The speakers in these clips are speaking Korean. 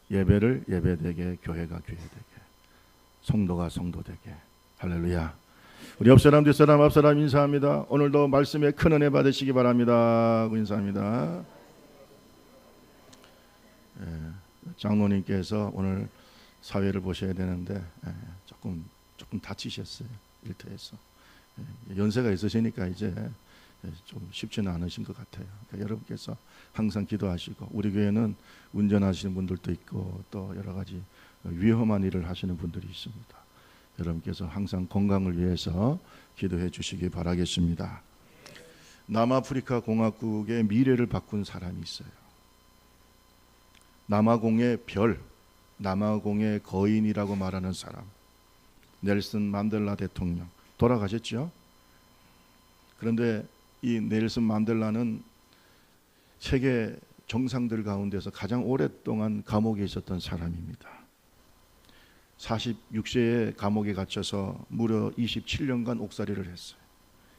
예배를 예배되게, 교회가 교회되게, 성도가 성도되게. 할렐루야. 우리 옆사람 뒷사람 앞사람 인사합니다. 오늘도 말씀에 큰 은혜 받으시기 바랍니다. 인사합니다. 장로님께서 오늘 사회를 보셔야 되는데 조금 다치셨어요. 일터에서. 연세가 있으시니까 이제 좀 쉽지는 않으신 것 같아요. 그러니까 여러분께서 항상 기도하시고, 우리 교회는 운전하시는 분들도 있고 또 여러 가지 위험한 일을 하시는 분들이 있습니다. 여러분께서 항상 건강을 위해서 기도해 주시기 바라겠습니다. 남아프리카 공화국의 미래를 바꾼 사람이 있어요. 남아공의 별, 남아공의 거인이라고 말하는 사람, 넬슨 만델라 대통령. 돌아가셨죠? 그런데 이 넬슨 만델라는 세계 정상들 가운데서 가장 오랫동안 감옥에 있었던 사람입니다. 46세에 감옥에 갇혀서 무려 27년간 옥살이를 했어요.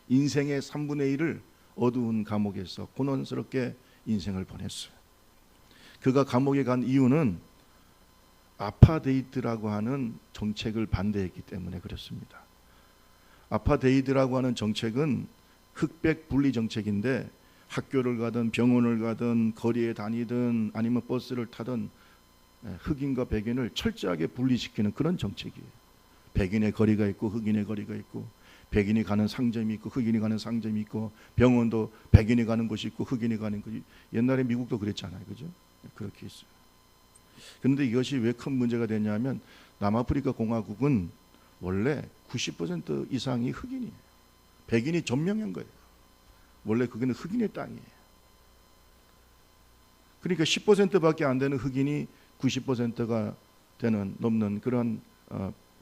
인생의 3분의 1을 어두운 감옥에서 고난스럽게 인생을 보냈어요. 그가 감옥에 간 이유는 아파데이드라고 하는 정책을 반대했기 때문에 그렇습니다. 아파데이드라고 하는 정책은 흑백 분리 정책인데, 학교를 가든 병원을 가든 거리에 다니든 아니면 버스를 타든 흑인과 백인을 철저하게 분리시키는 그런 정책이에요. 백인의 거리가 있고 흑인의 거리가 있고, 백인이 가는 상점이 있고 흑인이 가는 상점이 있고, 병원도 백인이 가는 곳이 있고 흑인이 가는 곳이. 옛날에 미국도 그랬잖아요, 그죠? 그렇게 있어요. 그런데 이것이 왜 큰 문제가 되냐면, 남아프리카 공화국은 원래 90% 이상이 흑인이에요. 백인이 점령한 거예요. 원래 거기는 흑인의 땅이에요. 그러니까 10%밖에 안 되는 흑인이 90%가 되는, 넘는 그런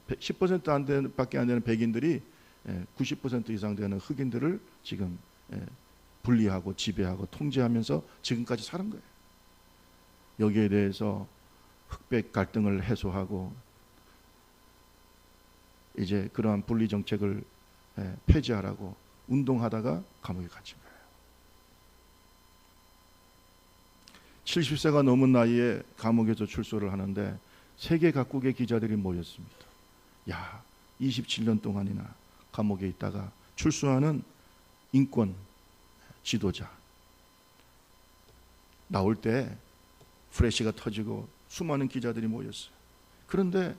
10% 밖에 안 되는 백인들이 90% 이상 되는 흑인들을 지금 분리하고 지배하고 통제하면서 지금까지 사는 거예요. 여기에 대해서 흑백 갈등을 해소하고 이제 그러한 분리 정책을 폐지하라고 운동하다가 감옥에 갇힌 거예요. 70세가 넘은 나이에 감옥에서 출소를 하는데 세계 각국의 기자들이 모였습니다. 야, 27년 동안이나 감옥에 있다가 출소하는 인권 지도자. 나올 때 프레시가 터지고 수많은 기자들이 모였어요. 그런데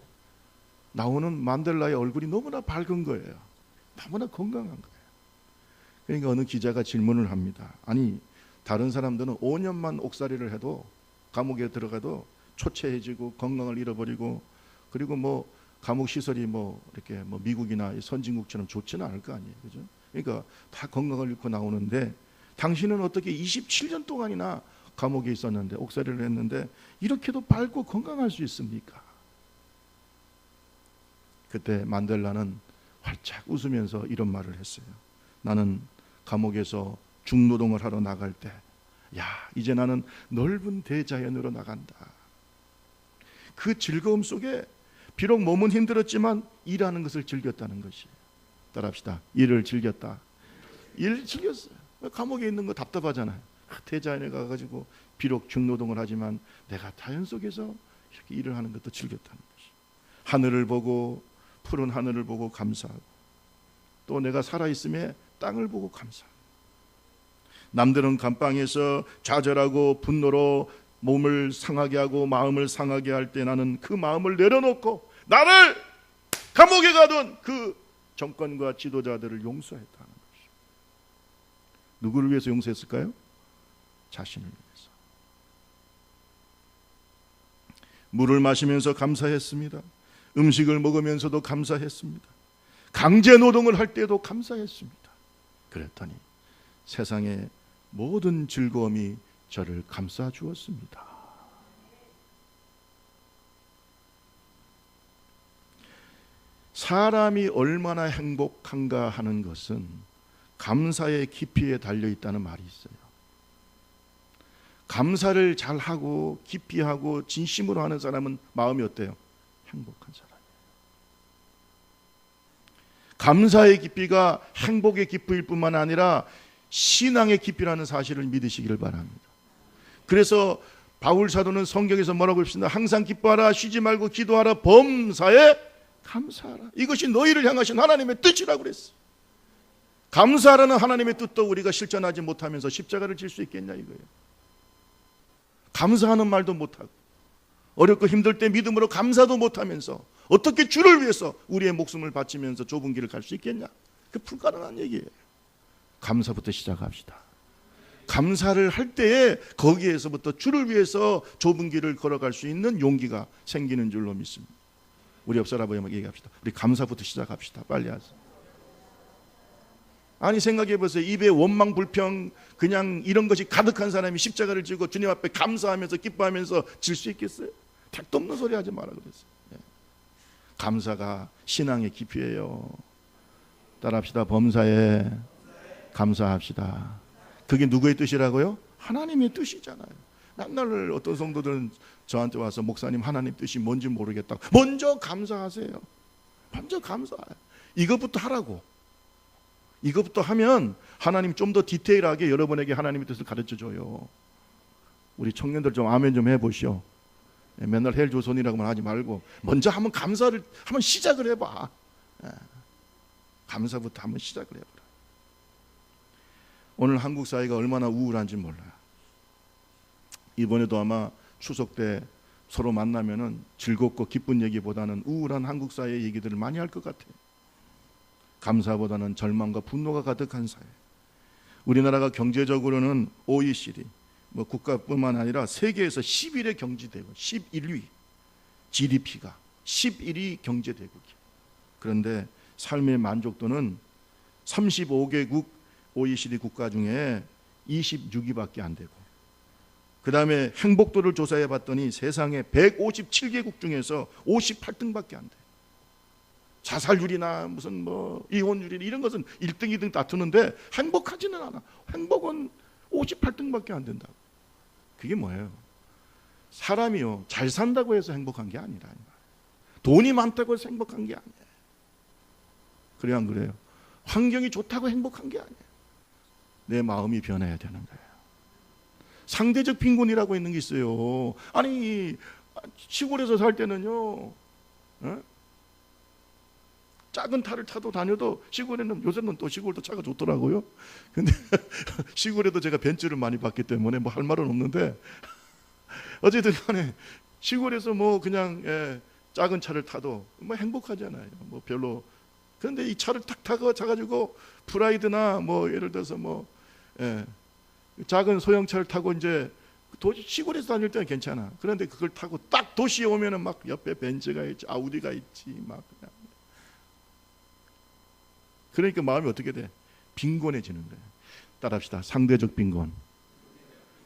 나오는 만델라의 얼굴이 너무나 밝은 거예요. 너무나 건강한 거예요. 그러니까 어느 기자가 질문을 합니다. 아니, 다른 사람들은 5년만 옥살이를 해도, 감옥에 들어가도 초췌해지고 건강을 잃어버리고, 그리고 뭐 감옥 시설이 뭐 이렇게 뭐 미국이나 선진국처럼 좋지는 않을 거 아니에요, 그죠? 그러니까 다 건강을 잃고 나오는데, 당신은 어떻게 27년 동안이나 감옥에 있었는데, 옥살이를 했는데 이렇게도 밝고 건강할 수 있습니까? 그때 만델라는 활짝 웃으면서 이런 말을 했어요. 나는 감옥에서 중노동을 하러 나갈 때, 야, 이제 나는 넓은 대자연으로 나간다. 그 즐거움 속에 비록 몸은 힘들었지만 일하는 것을 즐겼다는 것이에요. 따라합시다. 일을 즐겼다. 일을 즐겼어요. 감옥에 있는 거 답답하잖아요. 대자연에 가가지고 비록 중노동을 하지만 내가 자연 속에서 이렇게 일을 하는 것도 즐겼다는 것이에요. 하늘을 보고, 푸른 하늘을 보고 감사하고, 또 내가 살아있음에 땅을 보고 감사하고. 남들은 감방에서 좌절하고 분노로 몸을 상하게 하고 마음을 상하게 할 때, 나는 그 마음을 내려놓고 나를 감옥에 가던 그 정권과 지도자들을 용서했다는 것이죠. 누구를 위해서 용서했을까요? 자신을 위해서. 물을 마시면서 감사했습니다. 음식을 먹으면서도 감사했습니다. 강제 노동을 할 때도 감사했습니다. 그랬더니 세상의 모든 즐거움이 저를 감싸 주었습니다. 사람이 얼마나 행복한가 하는 것은 감사의 깊이에 달려 있다는 말이 있어요. 감사를 잘하고 깊이 하고 진심으로 하는 사람은 마음이 어때요? 행복한 사람이에요. 감사의 깊이가 행복의 깊이일 뿐만 아니라 신앙의 깊이라는 사실을 믿으시기를 바랍니다. 그래서 바울 사도는 성경에서 뭐라고 했습니다. 항상 기뻐하라, 쉬지 말고 기도하라, 범사에 감사하라. 이것이 너희를 향하신 하나님의 뜻이라고 그랬어. 감사하라는 하나님의 뜻도 우리가 실천하지 못하면서 십자가를 질 수 있겠냐 이거예요. 감사하는 말도 못하고 어렵고 힘들 때 믿음으로 감사도 못하면서 어떻게 주를 위해서 우리의 목숨을 바치면서 좁은 길을 갈 수 있겠냐. 그 불가능한 얘기예요. 감사부터 시작합시다. 감사를 할 때에 거기에서부터 주를 위해서 좁은 길을 걸어갈 수 있는 용기가 생기는 줄로 믿습니다. 우리 옆 사람에게 얘기합시다. 우리 감사부터 시작합시다. 빨리 하세요. 아니 생각해 보세요. 입에 원망 불평 그냥 이런 것이 가득한 사람이 십자가를 지고 주님 앞에 감사하면서 기뻐하면서 질 수 있겠어요? 택도 없는 소리 하지 마라 그랬어요. 감사가 신앙의 깊이에요. 따라합시다. 범사에 감사합시다. 그게 누구의 뜻이라고요? 하나님의 뜻이잖아요. 맨날 어떤 성도들은 저한테 와서 목사님 하나님 뜻이 뭔지 모르겠다고. 먼저 감사하세요. 먼저 감사해요. 이것부터 하라고. 이것부터 하면 하나님 좀 더 디테일하게 여러분에게 하나님의 뜻을 가르쳐줘요. 우리 청년들 좀 아멘 좀 해보시오. 맨날 헬조선이라고만 하지 말고 먼저 한번 감사를 한번 시작을 해봐. 감사부터 한번 시작을 해보라. 오늘 한국 사회가 얼마나 우울한지 몰라요. 이번에도 아마 추석 때 서로 만나면은 즐겁고 기쁜 얘기보다는 우울한 한국 사회의 얘기들을 많이 할 것 같아요. 감사보다는 절망과 분노가 가득한 사회. 우리나라가 경제적으로는 OECD 뭐 국가뿐만 아니라 세계에서 11의 경제대국, 11위 GDP가 11위 경제대국이에요. 그런데 삶의 만족도는 35개국 OECD 국가 중에 26위밖에 안 되고, 그 다음에 행복도를 조사해 봤더니 세상에 157개국 중에서 58등밖에 안 돼요. 자살률이나 무슨 뭐 이혼율이나 이런 것은 1등, 2등 다투는데 행복하지는 않아. 행복은 58등밖에 안 된다고. 그게 뭐예요? 사람이요 잘 산다고 해서 행복한 게 아니라, 돈이 많다고 해서 행복한 게 아니에요. 그래야 안 그래요? 환경이 좋다고 행복한 게 아니에요. 내 마음이 변해야 되는 거예요. 상대적 빈곤이라고 있는 게 있어요. 아니 시골에서 살 때는요, 작은 차를 타도 다녀도 시골에는 요새는 또 시골도 차가 좋더라고요. 근데 시골에도 제가 벤츠를 많이 봤기 때문에 뭐 할 말은 없는데 어쨌든 간에 시골에서 뭐 그냥 작은 차를 타도 뭐 행복하잖아요. 뭐 별로. 그런데 이 차를 탁 타고 자가지고 프라이드나 뭐 예를 들어서 뭐 작은 소형차를 타고 이제 시골에서 다닐 때는 괜찮아. 그런데 그걸 타고 딱 도시에 오면은 막 옆에 벤츠가 있지, 아우디가 있지, 막 그냥. 그러니까 마음이 어떻게 돼? 빈곤해지는 거예요. 따라합시다. 상대적 빈곤,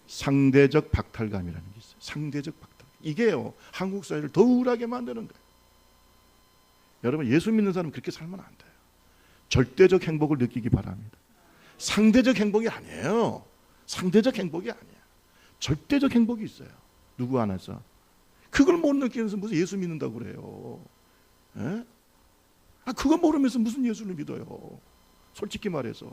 상대적 박탈감이라는 게 있어요. 상대적 박탈. 이게요 한국 사회를 더 우울하게 만드는 거예요. 여러분 예수 믿는 사람은 그렇게 살면 안 돼요. 절대적 행복을 느끼기 바랍니다. 상대적 행복이 아니에요. 상대적 행복이 아니에요. 절대적 행복이 있어요. 누구 안에서. 그걸 못 느끼면서 무슨 예수 믿는다고 그래요. 에? 그거 모르면서 무슨 예수를 믿어요. 솔직히 말해서.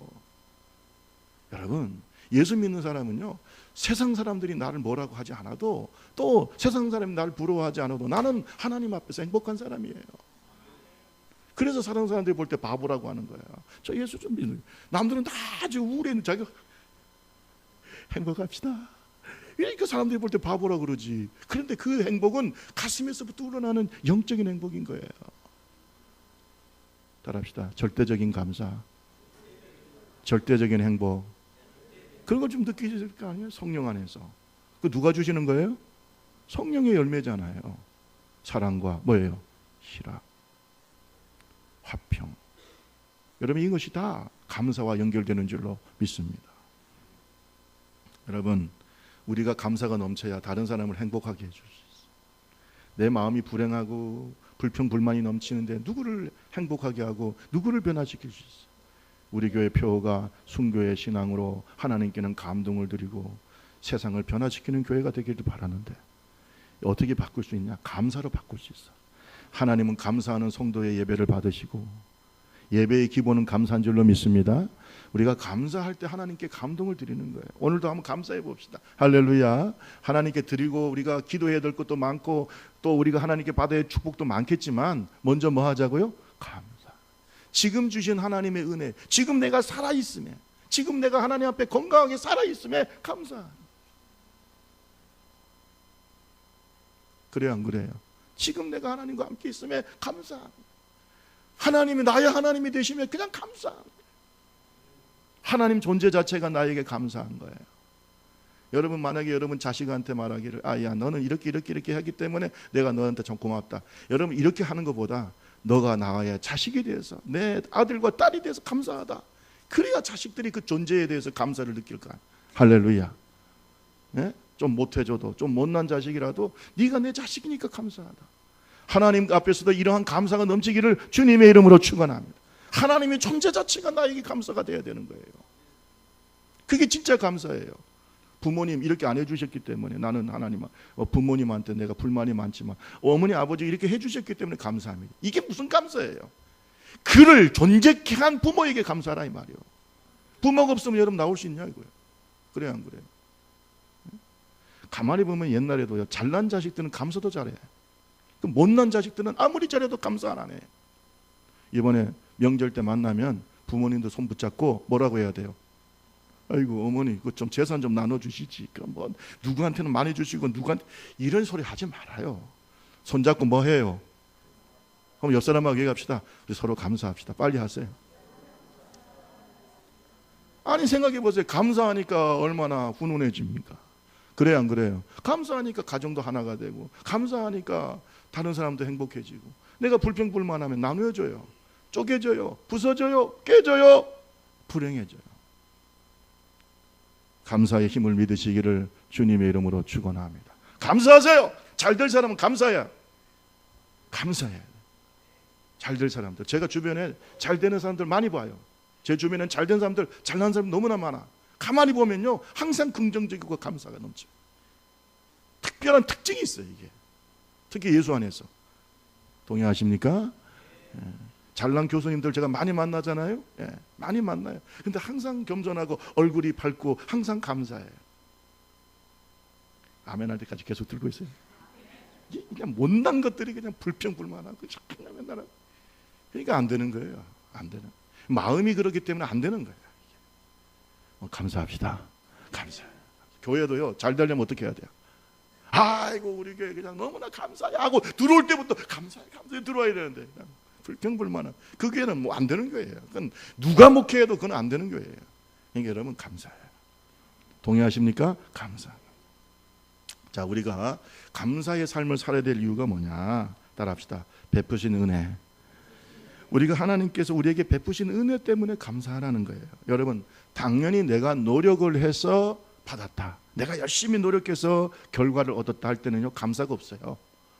여러분 예수 믿는 사람은요 세상 사람들이 나를 뭐라고 하지 않아도, 또 세상 사람이 나를 부러워하지 않아도 나는 하나님 앞에서 행복한 사람이에요. 그래서 사는 사람들이 볼 때 바보라고 하는 거야. 저 예수 좀 믿는. 남들은 다 아주 우울해 있는 자기가 행복합시다. 그러니까 사람들이 볼 때 바보라고 그러지. 그런데 그 행복은 가슴에서부터 우러나는 영적인 행복인 거예요. 따라합시다. 절대적인 감사, 절대적인 행복, 그런 걸 좀 느끼실 거 아니에요? 성령 안에서. 그 누가 주시는 거예요? 성령의 열매잖아요. 사랑과 뭐예요? 희락, 화평. 여러분 이것이 다 감사와 연결되는 줄로 믿습니다. 여러분 우리가 감사가 넘쳐야 다른 사람을 행복하게 해줄 수 있어요. 내 마음이 불행하고 불평 불만이 넘치는데 누구를 행복하게 하고 누구를 변화시킬 수 있어요? 우리 교회 표어가 순교의 신앙으로 하나님께는 감동을 드리고 세상을 변화시키는 교회가 되기를 바라는데 어떻게 바꿀 수 있냐? 감사로 바꿀 수 있어. 하나님은 감사하는 성도의 예배를 받으시고 예배의 기본은 감사한 줄로 믿습니다. 우리가 감사할 때 하나님께 감동을 드리는 거예요. 오늘도 한번 감사해 봅시다. 할렐루야. 하나님께 드리고 우리가 기도해야 될 것도 많고 또 우리가 하나님께 받아야 할 축복도 많겠지만 먼저 뭐 하자고요? 감사. 지금 주신 하나님의 은혜, 지금 내가 살아있음에, 지금 내가 하나님 앞에 건강하게 살아있음에 감사. 그래요 안 그래요? 지금 내가 하나님과 함께 있음에 감사. 하나님이 나의 하나님이 되시면 그냥 감사. 하나님 존재 자체가 나에게 감사한 거예요. 여러분 만약에 여러분 자식한테 말하기를 아야 너는 이렇게 하기 때문에 내가 너한테 좀 고맙다. 여러분 이렇게 하는 것보다 너가 나와야 자식이 돼서 내 아들과 딸이 돼서 감사하다. 그래야 자식들이 그 존재에 대해서 감사를 느낄 거야. 할렐루야. 네? 좀 못해줘도 좀 못난 자식이라도 네가 내 자식이니까 감사하다. 하나님 앞에서도 이러한 감사가 넘치기를 주님의 이름으로 축원합니다. 하나님의 존재 자체가 나에게 감사가 돼야 되는 거예요. 그게 진짜 감사예요. 부모님 이렇게 안 해주셨기 때문에 나는 하나님 부모님한테 내가 불만이 많지만 어머니 아버지 이렇게 해주셨기 때문에 감사합니다. 이게 무슨 감사예요? 그를 존재케 한 부모에게 감사하라 이 말이에요. 부모가 없으면 여러분 나올 수 있냐 이거예요. 그래요 안 그래요? 가만히 보면 옛날에도요 잘난 자식들은 감사도 잘해. 그 못난 자식들은 아무리 잘해도 감사 안 하네. 이번에 명절 때 만나면 부모님도 손 붙잡고 뭐라고 해야 돼요? 아이고 어머니 그 좀 재산 좀 나눠주시지. 그럼 뭐 누구한테는 많이 주시고 누구한테 이런 소리 하지 말아요. 손잡고 뭐 해요? 그럼 옆 사람하고 얘기합시다. 우리 서로 감사합시다. 빨리 하세요. 아니 생각해 보세요. 감사하니까 얼마나 훈훈해집니까? 그래요 안 그래요? 감사하니까 가정도 하나가 되고 감사하니까 다른 사람도 행복해지고 내가 불평불만하면 나누어줘요. 쪼개져요. 부서져요. 깨져요. 불행해져요. 감사의 힘을 믿으시기를 주님의 이름으로 축원합니다. 감사하세요. 잘 될 사람은 감사해야. 감사해야. 잘 될 사람들. 제가 주변에 잘 되는 사람들 많이 봐요. 제 주변에는 잘 된 사람들, 잘난 사람 너무나 많아. 가만히 보면요 항상 긍정적이고 감사가 넘쳐요. 특별한 특징이 있어요 이게. 특히 예수 안에서. 동의하십니까? 잘난 교수님들 제가 많이 만나잖아요. 많이 만나요. 근데 항상 겸손하고 얼굴이 밝고 항상 감사해요. 아멘 할 때까지 계속 들고 있어요. 그냥 못난 것들이 그냥 불평불만하고 자꾸 맨날 그러니까 안 되는 거예요. 안 되는. 마음이 그렇기 때문에 안 되는 거예요. 감사합시다. 감사해요. 교회도요 잘 되려면 어떻게 해야 돼요? 아이고 우리 교회 그냥 너무나 감사해 하고 들어올 때부터 감사해 들어와야 되는데 그냥 불평불만한 그 교회는 뭐 안 되는 거예요. 그건 누가 목회해도 그건 안 되는 거예요. 그러니까 여러분 감사해요. 동의하십니까? 감사. 자 우리가 감사의 삶을 살아야 될 이유가 뭐냐? 따라합시다. 베푸신 은혜. 우리가 하나님께서 우리에게 베푸신 은혜 때문에 감사하라는 거예요. 여러분 당연히 내가 노력을 해서 받았다. 내가 열심히 노력해서 결과를 얻었다 할 때는요 감사가 없어요.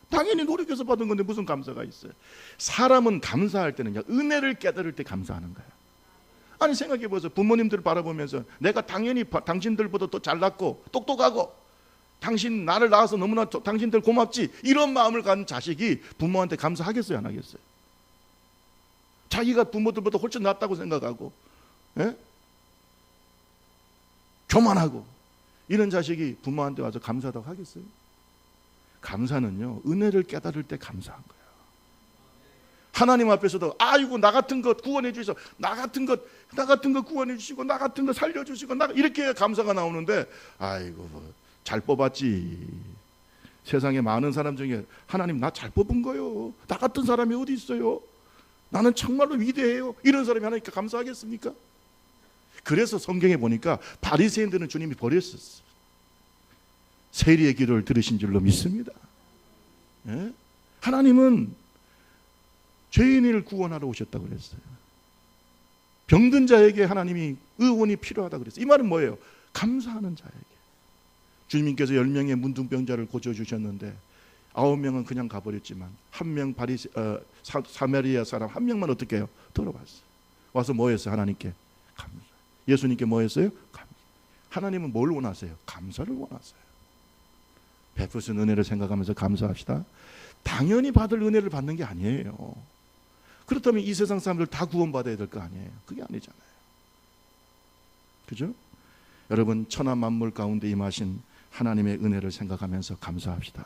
당연히 노력해서 받은 건데 무슨 감사가 있어요? 사람은 감사할 때는요 은혜를 깨달을 때 감사하는 거예요. 아니 생각해 보세요. 부모님들 바라보면서 내가 당연히 당신들보다 더 잘났고 똑똑하고 당신 나를 낳아서 너무나 당신들 고맙지 이런 마음을 가진 자식이 부모한테 감사하겠어요 안 하겠어요? 자기가 부모들보다 훨씬 낫다고 생각하고 교만하고 이런 자식이 부모한테 와서 감사하다고 하겠어요? 감사는요 은혜를 깨달을 때 감사한 거예요. 하나님 앞에서도 아이고 나 같은 것 구원해 주셔서 나 같은 것 구원해 주시고 나 같은 것 살려 주시고 이렇게 해야 감사가 나오는데 아이고 잘 뽑았지. 세상에 많은 사람 중에 하나님 나 잘 뽑은 거요. 나 같은 사람이 어디 있어요? 나는 정말로 위대해요. 이런 사람이 하나님께 감사하겠습니까? 그래서 성경에 보니까 바리새인들은 주님이 버렸었어요. 세리의 기도를 들으신 줄로 믿습니다. 하나님은 죄인을 구원하러 오셨다고 그랬어요. 병든 자에게 하나님이 의원이 필요하다고 그랬어요. 이 말은 뭐예요? 감사하는 자에게. 주님께서 10명의 문둥병자를 고쳐주셨는데 9명은 그냥 가버렸지만 한 명 사마리아 사람 한 명만 어떻게 해요? 돌아왔어요. 와서 뭐 했어요? 하나님께 감사. 예수님께 뭐 했어요? 감사. 하나님은 뭘 원하세요? 감사를 원하세요. 베푸신 은혜를 생각하면서 감사합시다. 당연히 받을 은혜를 받는 게 아니에요. 그렇다면 이 세상 사람들 다 구원받아야 될 거 아니에요? 그게 아니잖아요. 그죠? 여러분, 천하 만물 가운데 임하신 하나님의 은혜를 생각하면서 감사합시다.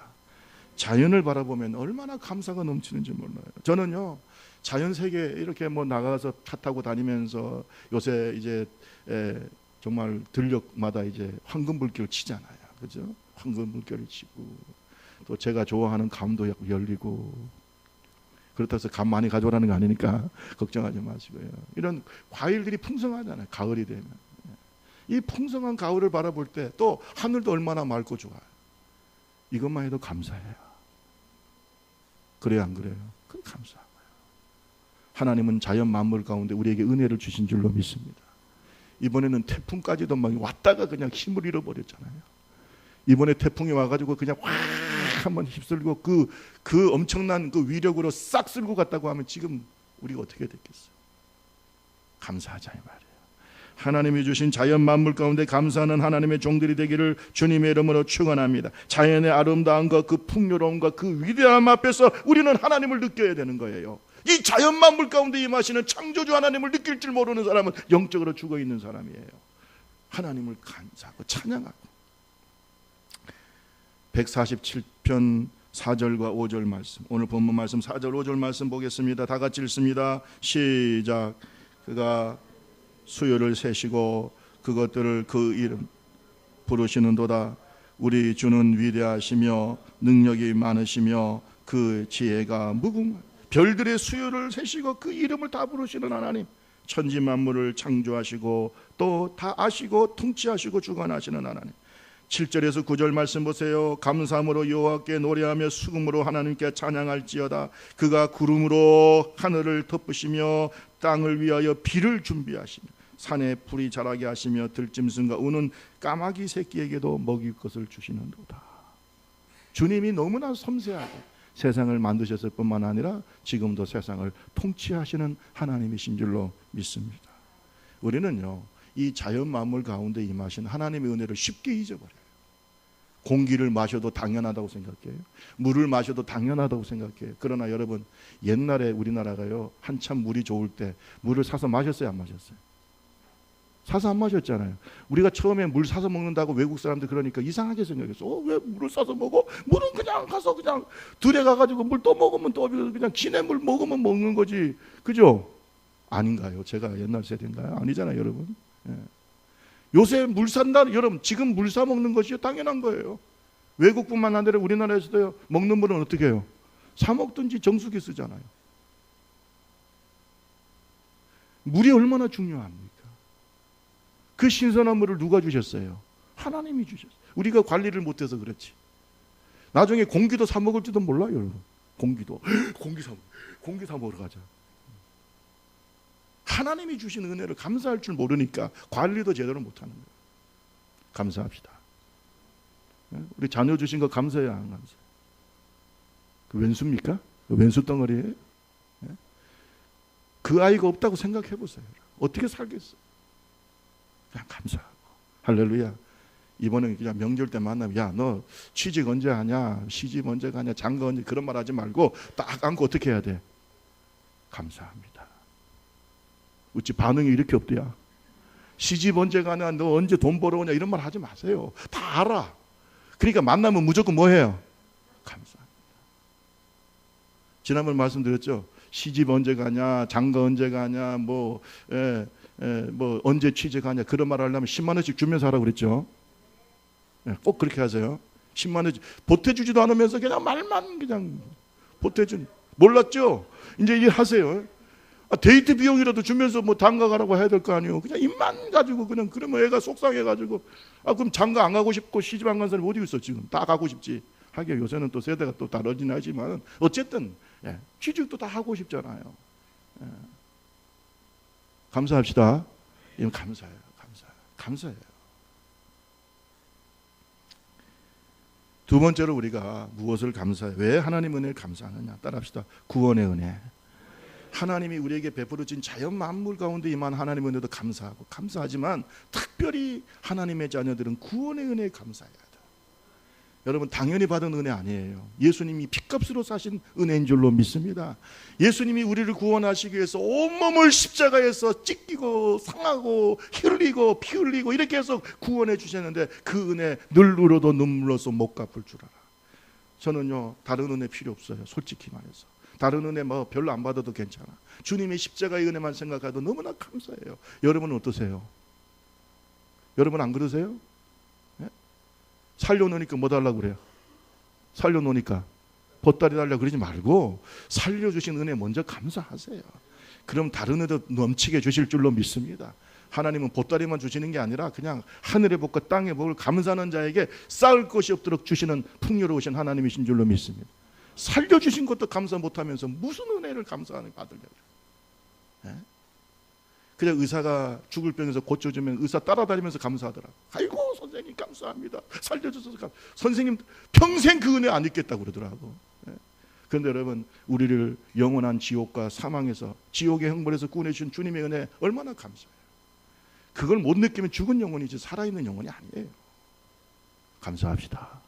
자연을 바라보면 얼마나 감사가 넘치는지 몰라요. 저는요, 자연 세계 이렇게 뭐 나가서 차 타고 다니면서 요새 이제 정말 들녘마다 이제 황금불길 치잖아요. 그죠? 황금불길을 치고 또 제가 좋아하는 감도 열리고, 그렇다고 해서 감 많이 가져오라는 거 아니니까 걱정하지 마시고요. 이런 과일들이 풍성하잖아요. 가을이 되면. 이 풍성한 가을을 바라볼 때 또 하늘도 얼마나 맑고 좋아요. 이것만 해도 감사해요. 그래요, 안 그래요? 그건 감사한 거예요. 하나님은 자연 만물 가운데 우리에게 은혜를 주신 줄로 믿습니다. 이번에는 태풍까지도 막 왔다가 그냥 힘을 잃어버렸잖아요. 이번에 태풍이 와가지고 그냥 확 한번 휩쓸고 그 엄청난 그 위력으로 싹 쓸고 갔다고 하면 지금 우리가 어떻게 됐겠어요? 감사하자 이 말이에요. 하나님이 주신 자연 만물 가운데 감사하는 하나님의 종들이 되기를 주님의 이름으로 축원합니다. 자연의 아름다움과 그 풍요로움과 그 위대함 앞에서 우리는 하나님을 느껴야 되는 거예요. 이 자연 만물 가운데 임하시는 창조주 하나님을 느낄 줄 모르는 사람은 영적으로 죽어 있는 사람이에요. 하나님을 감사하고 찬양하고. 147편 4절과 5절 말씀, 오늘 본문 말씀 4절 5절 말씀 보겠습니다. 다 같이 읽습니다. 시작. 그가 수요를 세시고 그것들을 그 이름 부르시는도다. 우리 주는 위대하시며 능력이 많으시며 그 지혜가 무궁한, 별들의 수요를 세시고 그 이름을 다 부르시는 하나님, 천지 만물을 창조하시고 또 다 아시고 통치하시고 주관하시는 하나님. 7절에서 9절 말씀 보세요. 감사함으로 여호와께 노래하며 수금으로 하나님께 찬양할지어다. 그가 구름으로 하늘을 덮으시며 땅을 위하여 비를 준비하시며 산에 풀이 자라게 하시며 들짐승과 우는 까마귀 새끼에게도 먹일 것을 주시는도다. 주님이 너무나 섬세하게 세상을 만드셨을 뿐만 아니라 지금도 세상을 통치하시는 하나님이신 줄로 믿습니다. 우리는요, 이 자연 만물 가운데 임하신 하나님의 은혜를 쉽게 잊어버려요. 공기를 마셔도 당연하다고 생각해요. 물을 마셔도 당연하다고 생각해요. 그러나 여러분, 옛날에 우리나라가요, 한참 물이 좋을 때 물을 사서 마셨어요, 안 마셨어요? 사서 안 마셨잖아요. 우리가 처음에 물 사서 먹는다고 외국 사람들 그러니까 이상하게 생각했어. 왜 물을 사서 먹어? 물은 그냥 가서 그냥 들에 가가지고 물 또 먹으면 또 그냥 기내물 먹으면 먹는 거지. 그죠? 아닌가요? 제가 옛날 세대인가요? 아니잖아요, 여러분. 예. 요새 물 산다, 여러분, 지금 물 사 먹는 것이 당연한 거예요. 외국뿐만 아니라 우리나라에서도요, 먹는 물은 어떻게 해요? 사 먹든지 정수기 쓰잖아요. 물이 얼마나 중요합니까? 그 신선한 물을 누가 주셨어요? 하나님이 주셨어요. 우리가 관리를 못해서 그렇지. 나중에 공기도 사 먹을지도 몰라요, 여러분. 공기 사 먹으러 가자. 하나님이 주신 은혜를 감사할 줄 모르니까 관리도 제대로 못하는 거예요. 감사합시다. 우리 자녀 주신 거 감사해야 안 감사해요? 그 왼수입니까? 그 왼수 덩어리예요? 그 아이가 없다고 생각해 보세요. 어떻게 살겠어요? 그냥 감사하고. 할렐루야. 이번에 그냥 명절 때 만나면, 야, 너 취직 언제 하냐, 시집 언제 가냐, 장가 언제, 그런 말 하지 말고 딱 안고 어떻게 해야 돼? 감사합니다. 어찌 반응이 이렇게 없대야? 시집 언제 가냐, 너 언제 돈 벌어오냐, 이런 말 하지 마세요. 다 알아. 그러니까 만나면 무조건 뭐 해요? 감사합니다. 지난번 말씀드렸죠. 시집 언제 가냐, 장가 언제 가냐, 뭐 언제 취직하냐, 그런 말 하려면 10만 원씩 주면서 하라고 그랬죠. 꼭 그렇게 하세요. 10만 원씩 보태주지도 않으면서 그냥 말만 그냥 보태준. 몰랐죠? 이제 일하세요. 데이트 비용이라도 주면서 뭐 장가 가라고 해야 될 거 아니에요. 그냥 입만 가지고 그냥, 그러면 애가 속상해가지고, 그럼 장가 안 가고 싶고 시집 안 간 사람이 어디 있어? 지금 다 가고 싶지. 하긴 요새는 또 세대가 또 다르긴 하지만 어쨌든 취직도 다 하고 싶잖아요. 감사합시다. 이건 감사해요. 감사해요. 두 번째로 우리가 무엇을 감사해요? 왜 하나님 은혜를 감사하느냐? 따라합시다. 구원의 은혜. 하나님이 우리에게 베풀어진 자연 만물 가운데 임한 하나님의 은혜도 감사하고, 감사하지만 특별히 하나님의 자녀들은 구원의 은혜에 감사해야 돼. 여러분 당연히 받은 은혜 아니에요. 예수님이 핏값으로 사신 은혜인 줄로 믿습니다. 예수님이 우리를 구원하시기 위해서 온몸을 십자가에서 찢기고 상하고 흘리고 피 흘리고 이렇게 해서 구원해 주셨는데 그 은혜 늘 울어도 눈물로서 못 갚을 줄 알아. 저는요 다른 은혜 필요 없어요. 솔직히 말해서 다른 은혜 뭐 별로 안 받아도 괜찮아. 주님의 십자가의 은혜만 생각해도 너무나 감사해요. 여러분은 어떠세요? 여러분 안 그러세요? 살려놓으니까 뭐 달라고 그래요? 살려놓으니까 보따리 달라고 그러지 말고 살려주신 은혜 먼저 감사하세요. 그럼 다른 은혜도 넘치게 주실 줄로 믿습니다. 하나님은 보따리만 주시는 게 아니라 그냥 하늘의 복과 땅의 복을 감사하는 자에게 쌓을 것이 없도록 주시는 풍요로우신 하나님이신 줄로 믿습니다. 살려주신 것도 감사 못하면서 무슨 은혜를 받으려고 그래요? 그냥 의사가 죽을 병에서 고쳐주면 의사 따라다니면서 감사하더라고. 아이고 선생님 감사합니다. 살려주셔서 감사합니다. 선생님 평생 그 은혜 안 잊겠다고 그러더라고. 그런데 여러분 우리를 영원한 지옥과 사망에서 지옥의 형벌에서 구원해 주신 주님의 은혜 얼마나 감사해요. 그걸 못 느끼면 죽은 영혼이지 살아있는 영혼이 아니에요. 감사합시다.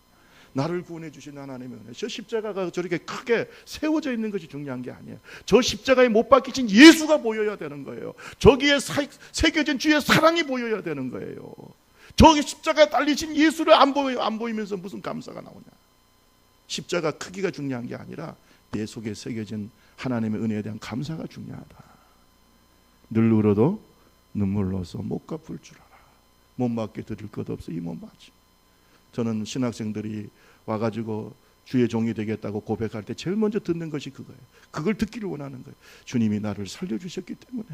나를 구원해 주신 하나님의 은혜. 저 십자가가 저렇게 크게 세워져 있는 것이 중요한 게 아니에요. 저 십자가에 못 박히신 예수가 보여야 되는 거예요. 저기에 새겨진 주의 사랑이 보여야 되는 거예요. 저기 십자가에 달리신 예수를 안 보이면서 무슨 감사가 나오냐. 십자가 크기가 중요한 게 아니라 내 속에 새겨진 하나님의 은혜에 대한 감사가 중요하다. 늘 울어도 눈물로서 못 갚을 줄 알아. 못 맡게 드릴 것 없어 이 몸 맞지. 저는 신학생들이 와가지고 주의 종이 되겠다고 고백할 때 제일 먼저 듣는 것이 그거예요. 그걸 듣기를 원하는 거예요. 주님이 나를 살려주셨기 때문에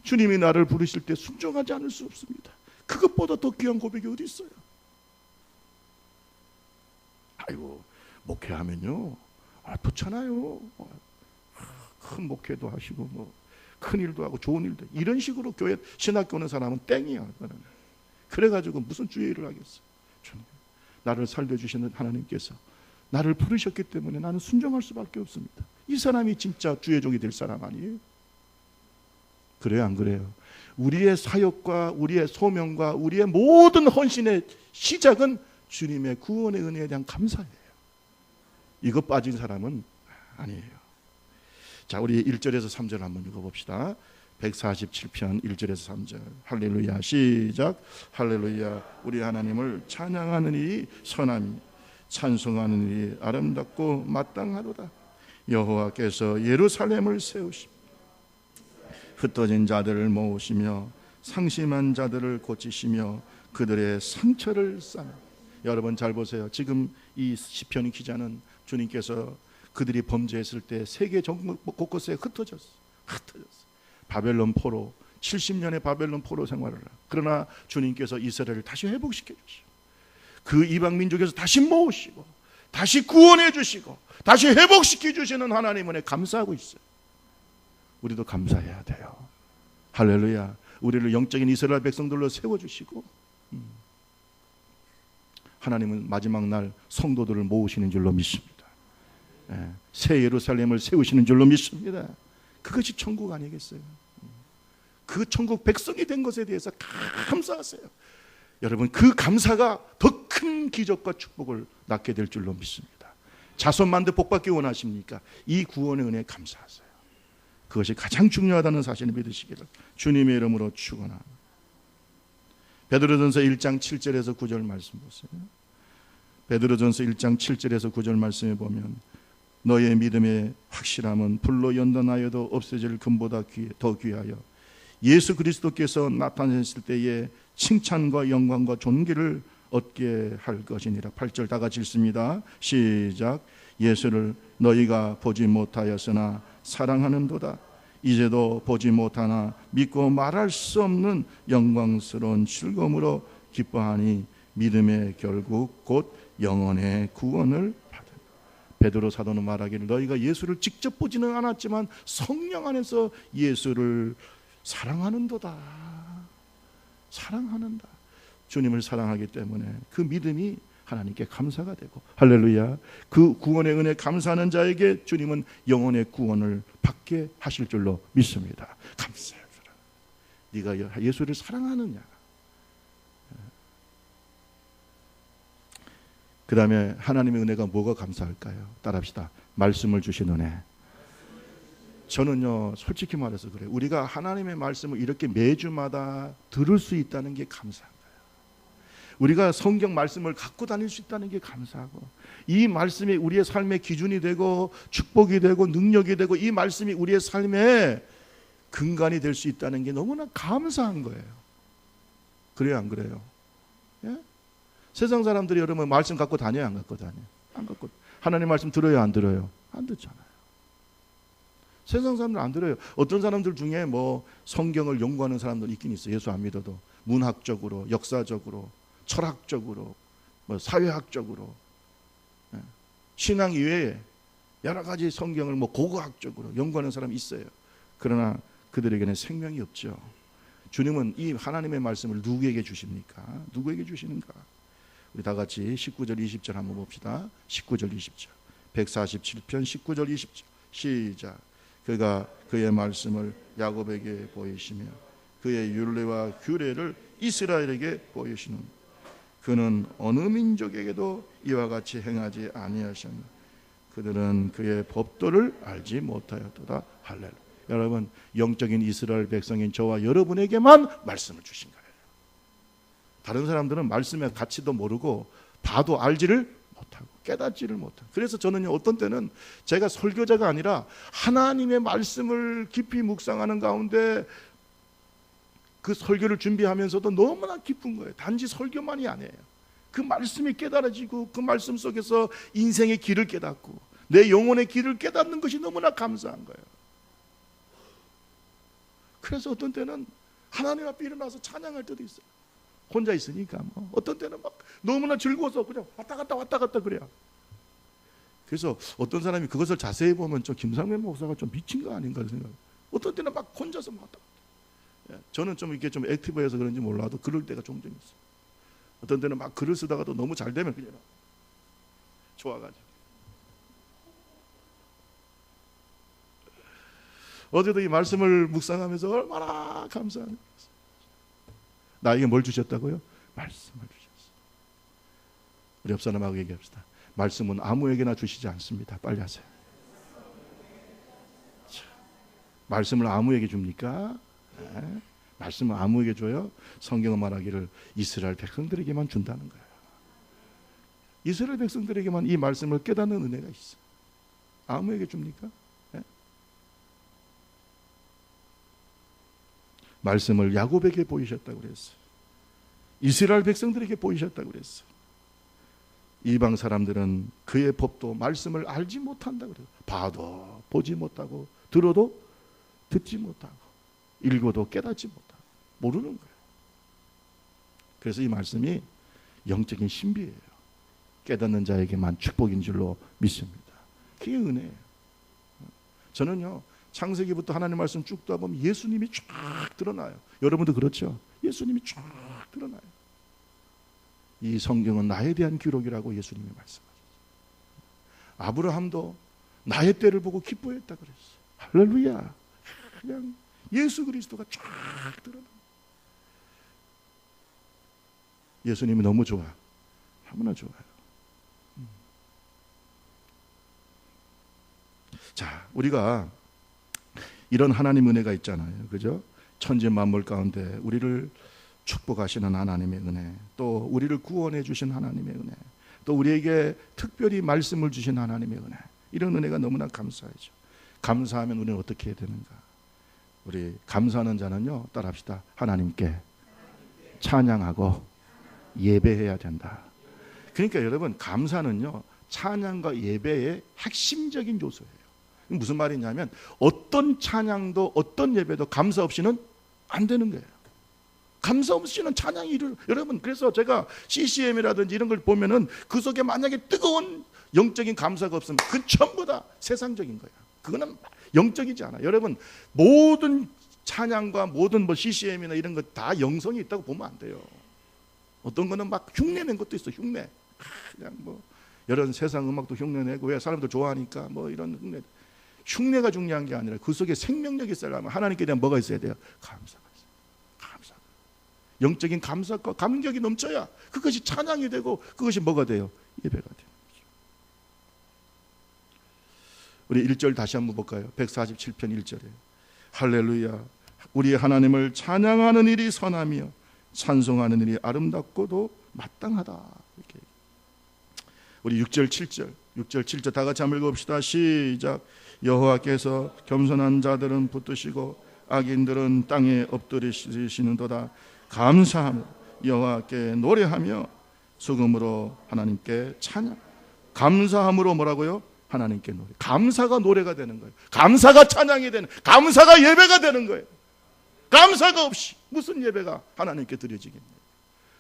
주님이 나를 부르실 때 순종하지 않을 수 없습니다. 그것보다 더 귀한 고백이 어디 있어요? 아이고 목회하면요 좋잖아요. 큰 목회도 하시고 뭐 큰 일도 하고 좋은 일도 이런 식으로 교회 신학교 오는 사람은 땡이야. 그래가지고 무슨 주의 일을 하겠어. 주님 나를 살려주시는 하나님께서 나를 부르셨기 때문에 나는 순종할 수밖에 없습니다. 이 사람이 진짜 주의 종이 될 사람 아니에요? 그래요 안 그래요? 우리의 사역과 우리의 소명과 우리의 모든 헌신의 시작은 주님의 구원의 은혜에 대한 감사예요. 이거 빠진 사람은 아니에요. 자, 우리 1절에서 3절 한번 읽어봅시다. 147편 1절에서 3절. 할렐루야 시작. 할렐루야 우리 하나님을 찬양하는 일이 선함이 찬송하는 일이 아름답고 마땅하도다. 여호와께서 예루살렘을 세우시며 흩어진 자들을 모으시며 상심한 자들을 고치시며 그들의 상처를 싸매. 여러분 잘 보세요. 지금 이 시편 기자는 주님께서 그들이 범죄했을 때 세계 전국 곳곳에 흩어졌어. 바벨론 포로 70년의 바벨론 포로 생활을 하고 그러나 주님께서 이스라엘을 다시 회복시켜 주시고 그 이방 민족에서 다시 모으시고 다시 구원해 주시고 다시 회복시켜 주시는 하나님 은혜 감사하고 있어요. 우리도 감사해야 돼요. 할렐루야. 우리를 영적인 이스라엘 백성들로 세워주시고 하나님은 마지막 날 성도들을 모으시는 줄로 믿습니다. 새 예루살렘을 세우시는 줄로 믿습니다. 그것이 천국 아니겠어요? 그 천국 백성이 된 것에 대해서 감사하세요. 여러분 그 감사가 더 큰 기적과 축복을 낳게 될 줄로 믿습니다. 자손 만대 복받기 원하십니까? 이 구원의 은혜에 감사하세요. 그것이 가장 중요하다는 사실을 믿으시기를 주님의 이름으로 축원합니다. 베드로전서 1장 7절에서 9절 말씀 보세요. 베드로전서 1장 7절에서 9절 말씀에 보면 너의 믿음의 확실함은 불로 연단하여도 없어질 금보다 더 귀하여 예수 그리스도께서 나타나실 때에 칭찬과 영광과 존귀를 얻게 할 것이니라. 8절 다 같이 읽습니다. 시작. 예수를 너희가 보지 못하였으나 사랑하는도다. 이제도 보지 못하나 믿고 말할 수 없는 영광스러운 즐거움으로 기뻐하니 믿음의 결국 곧 영혼의 구원을 받은. 베드로 사도는 말하기를 너희가 예수를 직접 보지는 않았지만 성령 안에서 예수를 사랑하는도다. 사랑하는다. 주님을 사랑하기 때문에 그 믿음이 하나님께 감사가 되고 할렐루야. 그 구원의 은혜 감사하는 자에게 주님은 영혼의 구원을 받게 하실 줄로 믿습니다. 감사해라. 네가 예수를 사랑하느냐. 그 다음에 하나님의 은혜가 뭐가 감사할까요? 따라합시다. 말씀을 주신 은혜. 저는요 솔직히 말해서 그래요. 우리가 하나님의 말씀을 이렇게 매주마다 들을 수 있다는 게 감사한 거예요. 우리가 성경 말씀을 갖고 다닐 수 있다는 게 감사하고, 이 말씀이 우리의 삶의 기준이 되고 축복이 되고 능력이 되고, 이 말씀이 우리의 삶의 근간이 될 수 있다는 게 너무나 감사한 거예요. 그래요, 안 그래요? 예? 세상 사람들이 여러분 말씀 갖고 다녀요, 안 갖고 다녀요? 안 갖고. 하나님 말씀 들어요, 안 들어요? 안 듣잖아요. 세상 사람들 안 들어요. 어떤 사람들 중에 뭐 성경을 연구하는 사람들 있긴 있어요. 예수 안 믿어도 문학적으로, 역사적으로, 철학적으로, 뭐 사회학적으로, 신앙 이외에 여러 가지 성경을 뭐 고고학적으로 연구하는 사람이 있어요. 그러나 그들에게는 생명이 없죠. 주님은 이 하나님의 말씀을 누구에게 주십니까? 누구에게 주시는가? 우리 다 같이 19절 20절 한번 봅시다. 19절 20절 147편 19절 20절 시작. 그가 그의 말씀을 야곱에게 보이시며 그의 율례와 규례를 이스라엘에게 보이시는, 그는 어느 민족에게도 이와 같이 행하지 아니하셨나. 그들은 그의 법도를 알지 못하였도다. 할렐루야. 여러분, 영적인 이스라엘 백성인 저와 여러분에게만 말씀을 주신 거예요. 다른 사람들은 말씀의 가치도 모르고 봐도 알지를 못하고 깨닫지를 못하고. 그래서 저는 어떤 때는 제가 설교자가 아니라 하나님의 말씀을 깊이 묵상하는 가운데 그 설교를 준비하면서도 너무나 기쁜 거예요. 단지 설교만이 아니에요. 그 말씀이 깨달아지고 그 말씀 속에서 인생의 길을 깨닫고 내 영혼의 길을 깨닫는 것이 너무나 감사한 거예요. 그래서 어떤 때는 하나님 앞에 일어나서 찬양할 때도 있어요. 혼자 있으니까 뭐 어떤 때는 막 너무나 즐거워서 그냥 왔다 갔다 그래요. 그래서 어떤 사람이 그것을 자세히 보면 좀 김상면 목사가 좀 미친 거 아닌가 생각해요. 어떤 때는 막 혼자서 막 왔다 갔다. 저는 좀 이렇게 좀 액티브해서 그런지 몰라도 그럴 때가 종종 있어요. 어떤 때는 막 글을 쓰다가도 너무 잘 되면 그냥 좋아가지고. 어제도 이 말씀을 묵상하면서 얼마나 감사합니다. 나에게 뭘 주셨다고요? 말씀을 주셨어요. 우리 옆 사람하고 얘기합시다. 말씀은 아무에게나 주시지 않습니다. 빨리 하세요. 말씀을 아무에게 줍니까? 네. 말씀을 아무에게 줘요? 성경은 말하기를 이스라엘 백성들에게만 준다는 거예요. 이스라엘 백성들에게만 이 말씀을 깨닫는 은혜가 있어요. 아무에게 줍니까? 네? 말씀을 야곱에게 보이셨다고 그랬어요. 이스라엘 백성들에게 보이셨다고 그랬어요. 이방 사람들은 그의 법도 말씀을 알지 못한다고 그래요. 봐도 보지 못하고 들어도 듣지 못하고 읽어도 깨닫지 못하고 모르는 거예요. 그래서 이 말씀이 영적인 신비예요. 깨닫는 자에게만 축복인 줄로 믿습니다. 그게 은혜예요. 저는요 창세기부터 하나님 말씀 쭉 다 보면 예수님이 쫙 드러나요. 여러분도 그렇죠? 예수님이 쫙 드러나요. 이 성경은 나에 대한 기록이라고 예수님이 말씀하셨어요. 아브라함도 나의 때를 보고 기뻐했다 그랬어요. 할렐루야. 그냥 예수 그리스도가 쫙 드러나. 예수님이 너무 좋아. 너무나 좋아요. 자, 우리가 이런 하나님 은혜가 있잖아요. 그죠? 천지 만물 가운데 우리를 축복하시는 하나님의 은혜, 또 우리를 구원해 주신 하나님의 은혜, 또 우리에게 특별히 말씀을 주신 하나님의 은혜, 이런 은혜가 너무나 감사하죠. 감사하면 우리는 어떻게 해야 되는가? 우리 감사하는 자는요, 따라합시다. 하나님께 찬양하고 예배해야 된다. 그러니까 여러분, 감사는요 찬양과 예배의 핵심적인 요소예요. 무슨 말이냐면 어떤 찬양도 어떤 예배도 감사 없이는 안 되는 거예요. 감사 없이는 찬양이 여러분, 그래서 제가 CCM이라든지 이런 걸 보면은 그 속에 만약에 뜨거운 영적인 감사가 없으면 그건 전부 다 세상적인 거예요. 그거는 영적이지 않아요. 여러분, 모든 찬양과 모든 뭐 CCM이나 이런 거 다 영성이 있다고 보면 안 돼요. 어떤 거는 막 흉내낸 것도 있어. 흉내. 그냥 뭐 이런 세상 음악도 흉내내고 왜 사람들 좋아하니까 뭐 이런 흉내가 중요한 게 아니라 그 속에 생명력이 있으려면 하나님께 대한 뭐가 있어야 돼요? 감사가 있어요. 감사. 영적인 감사과 감격이 넘쳐야 그것이 찬양이 되고 그것이 뭐가 돼요? 예배가 돼요. 우리 1절 다시 한번 볼까요? 147편 1절에 할렐루야 우리 하나님을 찬양하는 일이 선하며 찬송하는 일이 아름답고도 마땅하다. 이렇게. 우리 6절 7절 다 같이 한번 읽어봅시다. 시작. 여호와께서 겸손한 자들은 붙드시고 악인들은 땅에 엎드리시는도다. 감사하며 여호와께 노래하며 수금으로 하나님께 찬양. 감사함으로 뭐라고요? 하나님께 노래. 감사가 노래가 되는 거예요. 감사가 찬양이 되는, 감사가 예배가 되는 거예요. 감사가 없이 무슨 예배가 하나님께 드려지겠네요.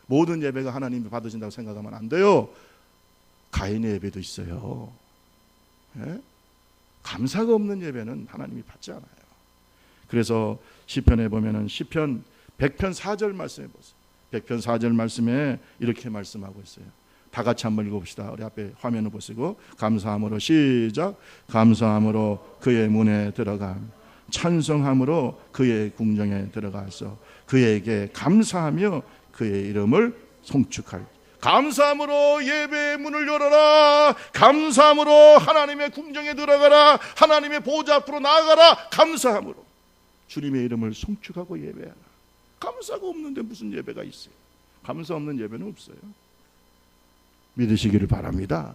모든 예배가 하나님이 받으신다고 생각하면 안 돼요. 가인의 예배도 있어요. 예? 감사가 없는 예배는 하나님이 받지 않아요. 그래서 시편에 보면은 시편 100편 4절 말씀해 보세요. 100편 4절 말씀에 이렇게 말씀하고 있어요. 다 같이 한번 읽어봅시다. 우리 앞에 화면을 보시고 감사함으로 시작. 감사함으로 그의 문에 들어감 찬송함으로 그의 궁정에 들어가서 그에게 감사하며 그의 이름을 송축할. 감사함으로 예배의 문을 열어라. 감사함으로 하나님의 궁정에 들어가라. 하나님의 보좌 앞으로 나아가라. 감사함으로 주님의 이름을 송축하고 예배하라. 감사가 없는데 무슨 예배가 있어요? 감사 없는 예배는 없어요. 믿으시기를 바랍니다.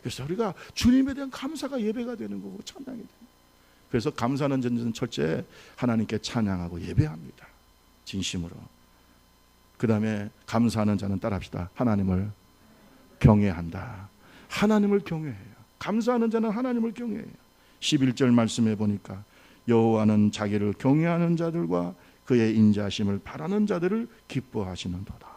그래서 우리가 주님에 대한 감사가 예배가 되는 거고 찬양이 되는 거예요. 그래서 감사는 전전 철저히 하나님께 찬양하고 예배합니다. 진심으로. 그 다음에 감사하는 자는 따라합시다. 하나님을 경외한다. 하나님을 경외해요. 감사하는 자는 하나님을 경외해요. 11절 말씀해 보니까 여호와는 자기를 경외하는 자들과 그의 인자하심을 바라는 자들을 기뻐하시는도다.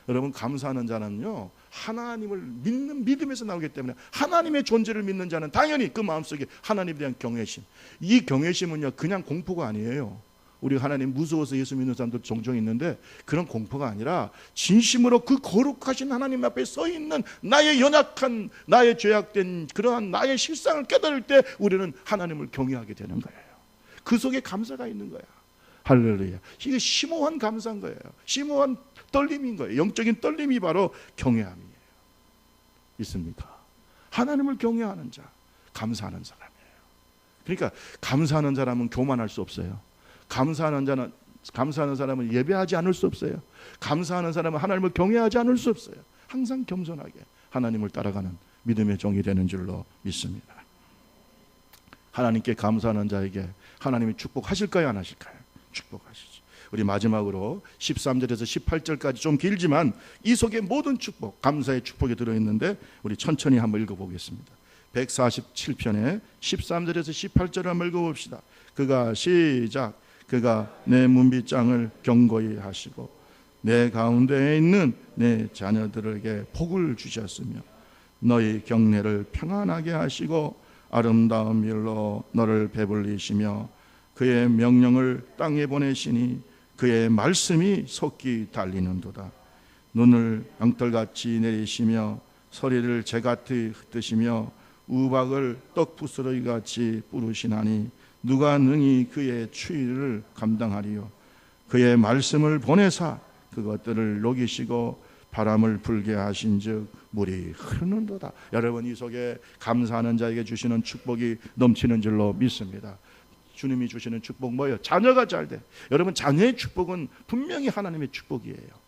여러분 감사하는 자는요 하나님을 믿는 믿음에서 나오기 때문에 하나님의 존재를 믿는 자는 당연히 그 마음속에 하나님에 대한 경외심. 이 경외심은요 그냥 공포가 아니에요. 우리 하나님 무서워서 예수 믿는 사람들 종종 있는데 그런 공포가 아니라 진심으로 그 거룩하신 하나님 앞에 서 있는 나의 연약한 나의 죄악된 그러한 나의 실상을 깨달을 때 우리는 하나님을 경외하게 되는 거예요. 그 속에 감사가 있는 거야. 할렐루야. 이게 심오한 감사인 거예요. 심오한 떨림인 거예요. 영적인 떨림이 바로 경외함이에요. 있습니까? 하나님을 경외하는 자, 감사하는 사람이에요. 그러니까 감사하는 사람은 교만할 수 없어요. 감사하는 사람은 예배하지 않을 수 없어요. 감사하는 사람은 하나님을 경외하지 않을 수 없어요. 항상 겸손하게 하나님을 따라가는 믿음의 종이 되는 줄로 믿습니다. 하나님께 감사하는 자에게 하나님이 축복하실까요? 안 하실까요? 축복하시죠. 우리 마지막으로 13절에서 18절까지 좀 길지만 이 속에 모든 축복, 감사의 축복이 들어있는데 우리 천천히 한번 읽어보겠습니다. 147편에 13절에서 18절을 한번 읽어봅시다. 그가 시작. 그가 내 문빗장을 견고히 하시고 내 가운데에 있는 내 자녀들에게 복을 주셨으며 너희 경내를 평안하게 하시고 아름다운 일로 너를 배불리시며 그의 명령을 땅에 보내시니 그의 말씀이 속히 달리는도다. 눈을 양털같이 내리시며 서리를 재같이 흩으시며 우박을 떡부스러기같이 뿌르시나니 누가 능히 그의 추위를 감당하리요. 그의 말씀을 보내사 그것들을 녹이시고 바람을 불게 하신즉 물이 흐르는도다. 여러분 이 속에 감사하는 자에게 주시는 축복이 넘치는 줄로 믿습니다. 주님이 주시는 축복 뭐예요? 자녀가 잘 돼. 여러분 자녀의 축복은 분명히 하나님의 축복이에요.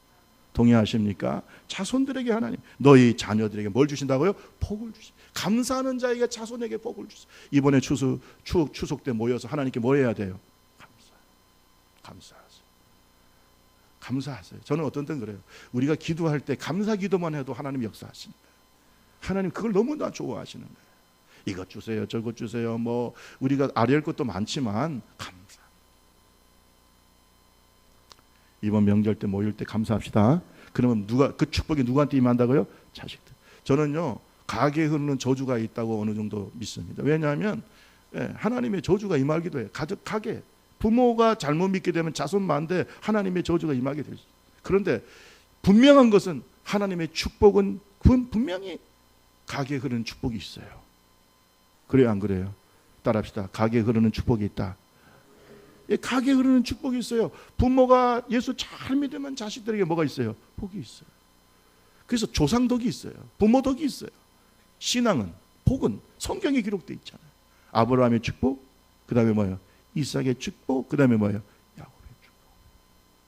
동의하십니까? 자손들에게 하나님 너희 자녀들에게 뭘 주신다고요? 복을 주시. 감사하는 자에게 자손에게 복을 주세요. 이번에 추석 때 모여서 하나님께 뭐 해야 돼요? 감사하세요. 저는 어떤 때는 그래요. 우리가 기도할 때 감사 기도만 해도 하나님 역사하신다. 하나님 그걸 너무나 좋아하시는 거예요. 이것 주세요, 저것 주세요. 뭐 우리가 아뢰할 것도 많지만 감사. 이번 명절 때 모일 때 감사합시다. 그러면 누가 그 축복이 누구한테 임한다고요? 자식들. 저는요 가게에 흐르는 저주가 있다고 어느 정도 믿습니다. 왜냐하면 하나님의 저주가 임하기도 해요. 가게 부모가 잘못 믿게 되면 자손 많은데 하나님의 저주가 임하게 되죠. 그런데 분명한 것은 하나님의 축복은 분명히 가게에 흐르는 축복이 있어요. 그래요, 안 그래요? 따라합시다. 가게에 흐르는 축복이 있다. 가게 흐르는 축복이 있어요. 부모가 예수 잘 믿으면 자식들에게 뭐가 있어요? 복이 있어요. 그래서 조상덕이 있어요. 부모덕이 있어요. 신앙은, 복은 성경에 기록되어 있잖아요. 아브라함의 축복, 그 다음에 뭐예요? 이삭의 축복, 그 다음에 뭐예요? 야곱의 축복.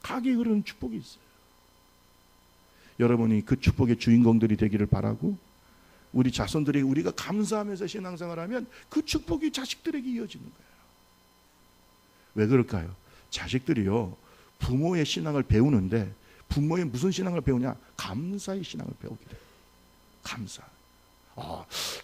가게 흐르는 축복이 있어요. 여러분이 그 축복의 주인공들이 되기를 바라고, 우리 자손들에게 우리가 감사하면서 신앙생활하면 그 축복이 자식들에게 이어지는 거예요. 왜 그럴까요? 자식들이요, 부모의 신앙을 배우는데 부모의 무슨 신앙을 배우냐? 감사의 신앙을 배우게 돼요. 감사.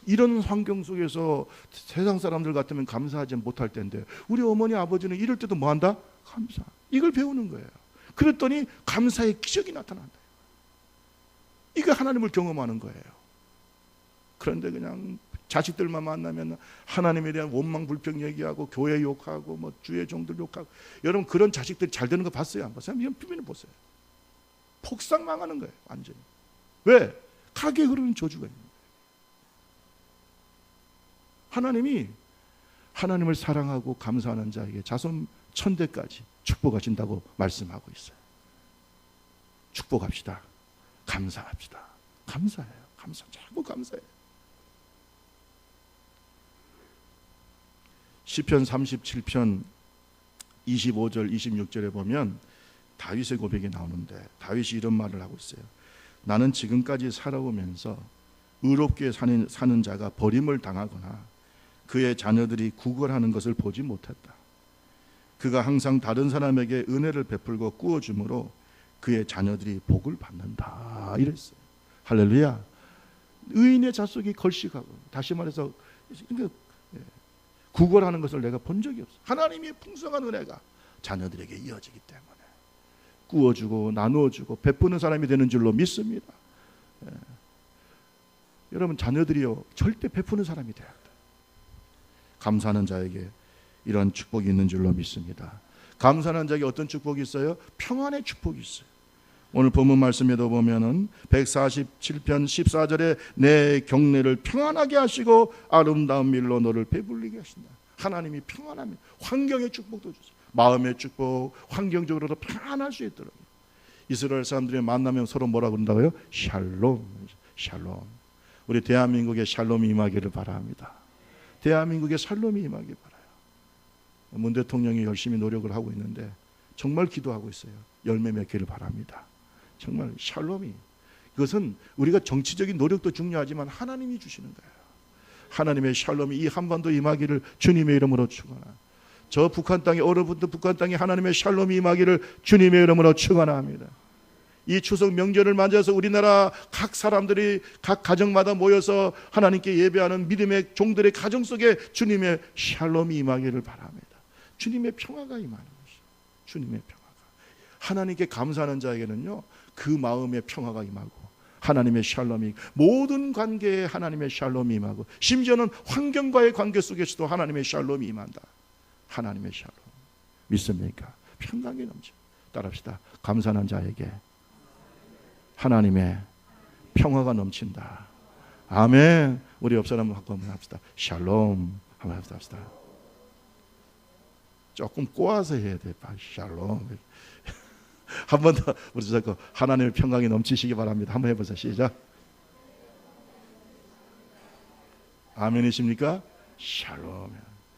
이런 환경 속에서 세상 사람들 같으면 감사하지 못할 텐데 우리 어머니 아버지는 이럴 때도 뭐 한다? 감사. 이걸 배우는 거예요. 그랬더니 감사의 기적이 나타난다. 이게 하나님을 경험하는 거예요. 그런데 그냥 자식들만 만나면 하나님에 대한 원망 불평 얘기하고 교회 욕하고 뭐 주의 종들 욕하고, 여러분 그런 자식들이 잘 되는 거 봤어요? 안 봤어요? 이런 비밀을 보세요. 폭삭 망하는 거예요. 완전히. 왜? 가게 흐르는 저주가 있는 거예요. 하나님이 하나님을 사랑하고 감사하는 자에게 자손 천대까지 축복하신다고 말씀하고 있어요. 축복합시다. 감사합시다. 감사해요. 감사. 자꾸 감사해요. 시편 37편 25절 26절에 보면 다윗의 고백이 나오는데 다윗이 이런 말을 하고 있어요. 나는 지금까지 살아오면서 의롭게 사는 자가 버림을 당하거나 그의 자녀들이 구걸하는 것을 보지 못했다. 그가 항상 다른 사람에게 은혜를 베풀고 꾸어줌으로 그의 자녀들이 복을 받는다. 이랬어요. 할렐루야. 의인의 자손이 걸식하고, 다시 말해서 구걸하는 것을 내가 본 적이 없어. 하나님의 풍성한 은혜가 자녀들에게 이어지기 때문에 꾸어주고 나누어주고 베푸는 사람이 되는 줄로 믿습니다. 여러분 자녀들이요, 절대 베푸는 사람이 돼야 돼요. 감사하는 자에게 이런 축복이 있는 줄로 믿습니다. 감사하는 자에게 어떤 축복이 있어요? 평안의 축복이 있어요. 오늘 본문 말씀에도 보면은 147편 14절에 내 경내를 평안하게 하시고 아름다운 밀로 너를 배불리게 하신다. 하나님이 평안함이, 환경의 축복도 주세요. 마음의 축복, 환경적으로도 평안할 수 있도록. 이스라엘 사람들이 만나면 서로 뭐라 그런다고요? 샬롬, 샬롬. 우리 대한민국에 샬롬이 임하기를 바랍니다. 대한민국에 샬롬이 임하기를 바라요. 문 대통령이 열심히 노력을 하고 있는데 정말 기도하고 있어요. 열매 맺기를 바랍니다. 정말 샬롬이, 그것은 우리가 정치적인 노력도 중요하지만 하나님이 주시는 거예요. 하나님의 샬롬이 이 한반도 임하기를 주님의 이름으로 축원합니다. 저 북한 땅에, 얼어붙은 북한 땅에 하나님의 샬롬이 임하기를 주님의 이름으로 축원합니다. 이 추석 명절을 맞아서 우리나라 각 사람들이 각 가정마다 모여서 하나님께 예배하는 믿음의 종들의 가정 속에 주님의 샬롬이 임하기를 바랍니다. 주님의 평화가 임하는 것이죠. 주님의 평화가. 하나님께 감사하는 자에게는요, 그 마음의 평화가 임하고 하나님의 샬롬이, 모든 관계에 하나님의 샬롬이 임하고, 심지어는 환경과의 관계 속에서도 하나님의 샬롬이 임한다. 하나님의 샬롬 믿습니까? 평강이 넘쳐. 따라합시다. 감사하는 자에게 하나님의 평화가 넘친다. 아멘. 우리 옆 사람 한번 합시다. 샬롬 한번 합시다. 조금 꼬아서 해야 돼. 샬롬. 한 번 더 우리 자꾸 하나님의 평강이 넘치시기 바랍니다. 한번 해보세요. 시작. 아멘이십니까? 샬롬.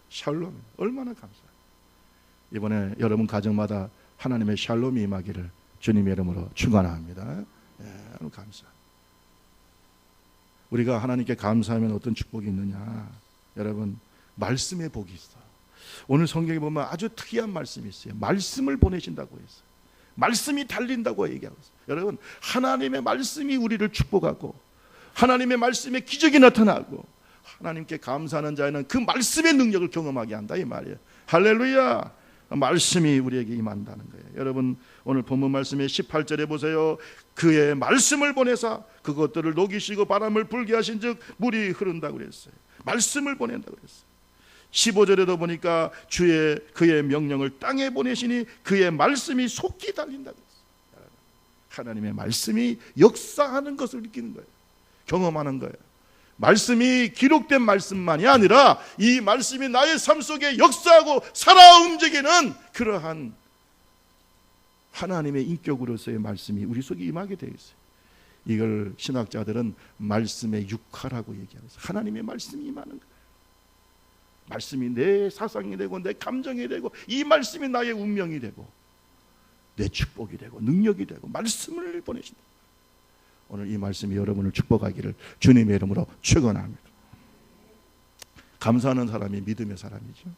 샬롬. 얼마나 감사해요. 이번에 여러분 가정마다 하나님의 샬롬이 임하기를 주님의 이름으로 축원합니다. 너무 감사. 우리가 하나님께 감사하면 어떤 축복이 있느냐? 여러분, 말씀의 복이 있어. 오늘 성경에 보면 아주 특이한 말씀이 있어요. 말씀을 보내신다고 했어요. 말씀이 달린다고 얘기하고 있어요. 여러분, 하나님의 말씀이 우리를 축복하고 하나님의 말씀에 기적이 나타나고 하나님께 감사하는 자에는 그 말씀의 능력을 경험하게 한다, 이 말이에요. 할렐루야. 말씀이 우리에게 임한다는 거예요. 여러분, 오늘 본문 말씀의 18절에 보세요. 그의 말씀을 보내사 그것들을 녹이시고 바람을 불게 하신 즉 물이 흐른다고 그랬어요. 말씀을 보낸다고 그랬어요. 15절에도 보니까 그의 명령을 땅에 보내시니 그의 말씀이 속히 달린다고 했어요. 하나님의 말씀이 역사하는 것을 느끼는 거예요. 경험하는 거예요. 말씀이 기록된 말씀만이 아니라 이 말씀이 나의 삶 속에 역사하고 살아 움직이는 그러한 하나님의 인격으로서의 말씀이 우리 속에 임하게 되어 있어요. 이걸 신학자들은 말씀의 육화라고 얘기하면서 하나님의 말씀이 임하는 거예요. 말씀이 내 사상이 되고 내 감정이 되고 이 말씀이 나의 운명이 되고 내 축복이 되고 능력이 되고 말씀을 보내신다. 오늘 이 말씀이 여러분을 축복하기를 주님의 이름으로 축원합니다. 감사하는 사람이 믿음의 사람이죠.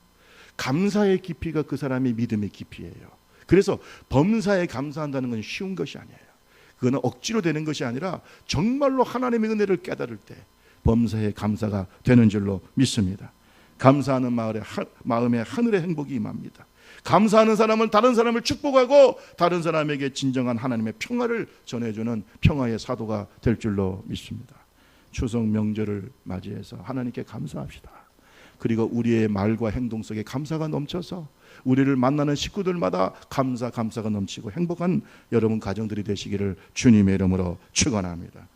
감사의 깊이가 그 사람의 믿음의 깊이예요. 그래서 범사에 감사한다는 건 쉬운 것이 아니에요. 그거는 억지로 되는 것이 아니라 정말로 하나님의 은혜를 깨달을 때 범사에 감사가 되는 줄로 믿습니다. 감사하는 마음에 하늘의 행복이 임합니다. 감사하는 사람은 다른 사람을 축복하고 다른 사람에게 진정한 하나님의 평화를 전해주는 평화의 사도가 될 줄로 믿습니다. 추석 명절을 맞이해서 하나님께 감사합시다. 그리고 우리의 말과 행동 속에 감사가 넘쳐서 우리를 만나는 식구들마다 감사가 넘치고 행복한 여러분 가정들이 되시기를 주님의 이름으로 축원합니다.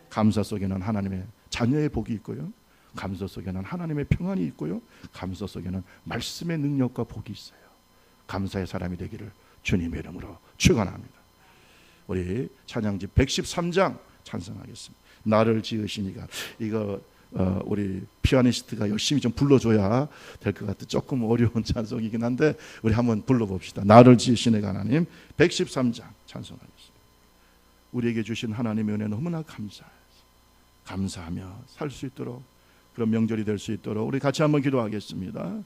감사 속에는 하나님의 자녀의 복이 있고요, 감사 속에는 하나님의 평안이 있고요, 감사 속에는 말씀의 능력과 복이 있어요. 감사의 사람이 되기를 주님의 이름으로 축원합니다. 우리 찬양지 113장 찬송하겠습니다. 나를 지으시니가. 이거 우리 피아니스트가 열심히 좀 불러줘야 될 것 같아. 조금 어려운 찬송이긴 한데 우리 한번 불러봅시다. 나를 지으신 하나님 113장 찬송하겠습니다. 우리에게 주신 하나님의 은혜 너무나 감사하며 살 수 있도록 그런 명절이 될 수 있도록 우리 같이 한번 기도하겠습니다.